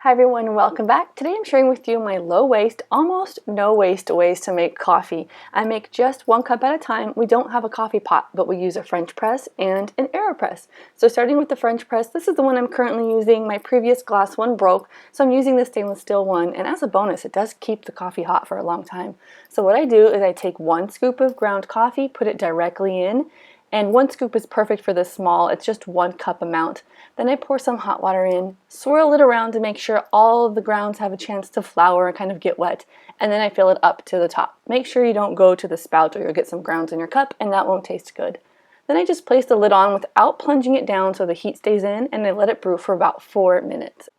Hi everyone, welcome back. Today I'm sharing with you my low waste, almost no waste ways to make coffee. I make just 1 cup at a time. We don't have a coffee pot, but we use a French press and an AreoPress. So starting with the French press, this is the one I'm currently using. My previous glass one broke, so I'm using the stainless steel one, and as a bonus, it does keep the coffee hot for a long time. So what I do is I take 1 scoop of ground coffee, put it directly in, and 1 scoop is perfect for this small. It's just 1 cup amount. Then I pour some hot water in, swirl it around to make sure all of the grounds have a chance to flour and kind of get wet, and then I fill it up to the top. Make sure you don't go to the spout or you'll get some grounds in your cup and that won't taste good. Then I just place the lid on without plunging it down so the heat stays in, and I let it brew for about 4 minutes.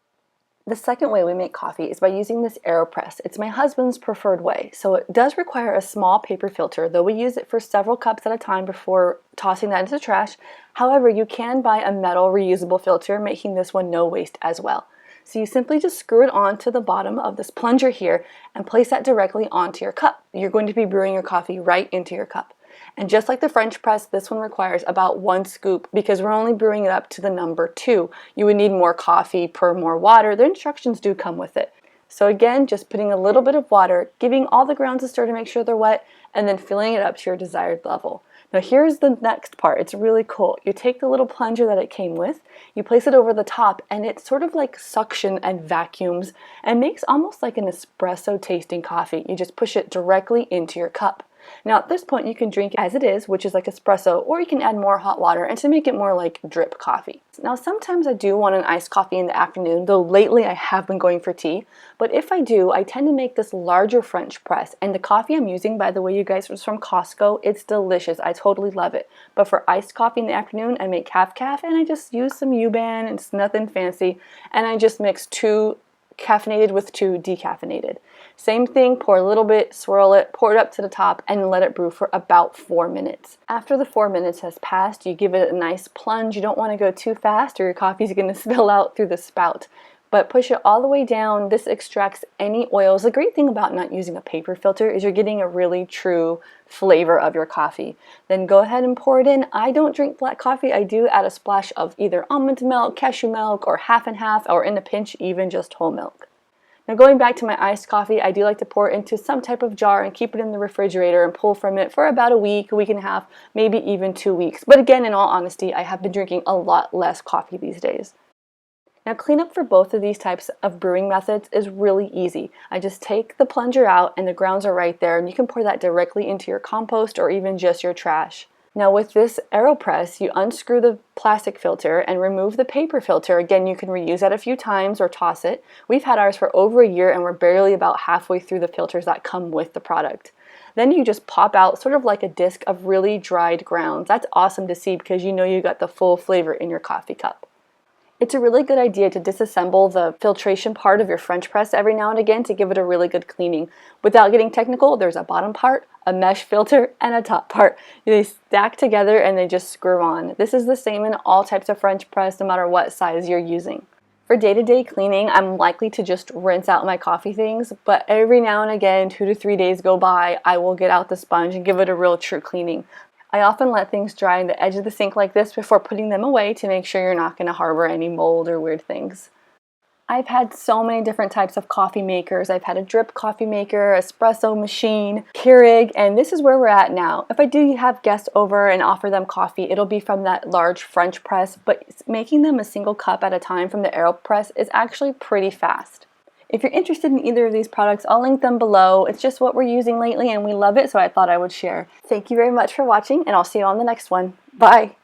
The second way we make coffee is by using this AreoPress. It's my husband's preferred way, so it does require a small paper filter, though we use it for several cups at a time before tossing that into the trash. However, you can buy a metal reusable filter, making this one no waste as well. So you simply just screw it onto the bottom of this plunger here and place that directly onto your cup. You're going to be brewing your coffee right into your cup. And just like the French press, this one requires about 1 scoop because we're only brewing it up to the number 2. You would need more coffee per more water. The instructions do come with it. So again, just putting a little bit of water, giving all the grounds a stir to make sure they're wet, and then filling it up to your desired level. Now here's the next part. It's really cool. You take the little plunger that it came with, you place it over the top, and it sort of like suction and vacuums and makes almost like an espresso tasting coffee. You just push it directly into your cup. Now at this point you can drink it as it is, which is like espresso, or you can add more hot water and to make it more like drip coffee. Now sometimes I do want an iced coffee in the afternoon, though lately I have been going for tea. But if I do, I tend to make this larger French press, and the coffee I'm using, by the way you guys, was from Costco. It's delicious. I totally love it. But for iced coffee in the afternoon, I make half calf and I just use some U-ban. It's nothing fancy, and I just mix 2 caffeinated with 2 decaffeinated. Same thing, pour a little bit, swirl it, pour it up to the top, and let it brew for about 4 minutes. After the 4 minutes has passed, you give it a nice plunge. You don't want to go too fast or your coffee's going to spill out through the spout. But push it all the way down. This extracts any oils. The great thing about not using a paper filter is you're getting a really true flavor of your coffee. Then go ahead and pour it in. I don't drink black coffee. I do add a splash of either almond milk, cashew milk, or half and half, or in a pinch, even just whole milk. Now going back to my iced coffee, I do like to pour it into some type of jar and keep it in the refrigerator and pull from it for about a week and a half, maybe even 2 weeks. But again, in all honesty, I have been drinking a lot less coffee these days. Now cleanup for both of these types of brewing methods is really easy. I just take the plunger out and the grounds are right there, and you can pour that directly into your compost or even just your trash. Now with this AreoPress, you unscrew the plastic filter and remove the paper filter. Again, you can reuse that a few times or toss it. We've had ours for over a year and we're barely about halfway through the filters that come with the product. Then you just pop out sort of like a disc of really dried grounds. That's awesome to see because you know you got the full flavor in your coffee cup. It's a really good idea to disassemble the filtration part of your French press every now and again to give it a really good cleaning. Without getting technical, there's a bottom part, a mesh filter, and a top part. They stack together and they just screw on. This is the same in all types of French press, no matter what size you're using. For day-to-day cleaning, I'm likely to just rinse out my coffee things, but every now and again, 2 to 3 days go by, I will get out the sponge and give it a real true cleaning. I often let things dry on the edge of the sink like this before putting them away to make sure you're not going to harbor any mold or weird things. I've had so many different types of coffee makers. I've had a drip coffee maker, espresso machine, Keurig, and this is where we're at now. If I do have guests over and offer them coffee, it'll be from that large French press, but making them a single cup at a time from the AreoPress is actually pretty fast. If you're interested in either of these products, I'll link them below. It's just what we're using lately and we love it, so I thought I would share. Thank you very much for watching, and I'll see you on the next one. Bye!